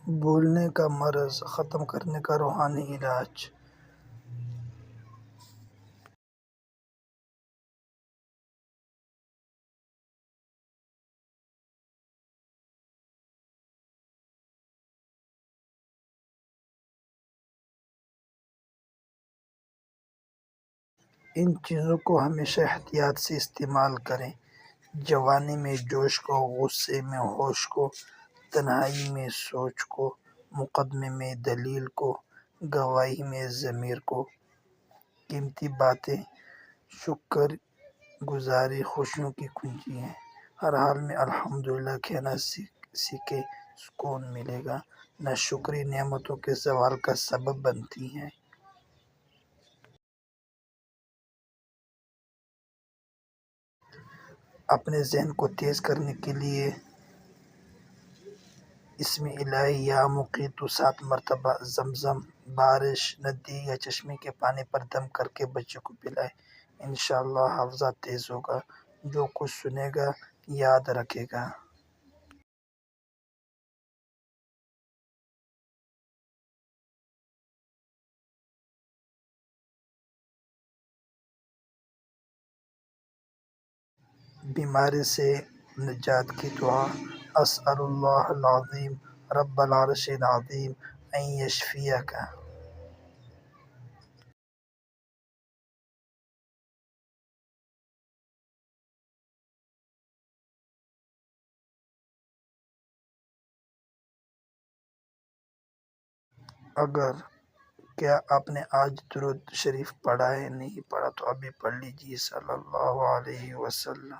भूलने का मर्ज़ ख़त्म करने का रूहानी इलाज। इन चीज़ों को हमेशा एहतियात से इस्तेमाल करें। जवानी में जोश को, गुस्से में होश को, तन्हाई में सोच को, मुकदमे में दलील को, गवाही में ज़मीर को। कीमती बातें शुक्रगुज़ारी खुशियों की कुंजी हैं। हर हाल में अल्हम्दुलिल्लाह कहना सीखे, सुकून मिलेगा। नाशुक्री नेमतों के ज़वाल का सबब बनती हैं। अपने ज़हन को तेज़ करने के लिए इस्म इलाही या मुक़ीतु 7 मरतबा ज़मज़म, बारिश, नदी या चश्मे के पानी पर दम करके बच्चे को पिलाएं। इंशाअल्लाह हाफ़ज़ा तेज़ होगा। जो कुछ सुनेगा याद रखेगा। बीमारी से निजात की दुआ। अस्अलुल्लाहल अज़ीम रब्बल अर्शिल अज़ीम अन यशफियक। अगर क्या आपने आज दुरूद शरीफ पढ़ा है? नहीं पढ़ा तो अभी पढ़ लीजिए। सल्लल्लाहु अलैहि वसल्लम।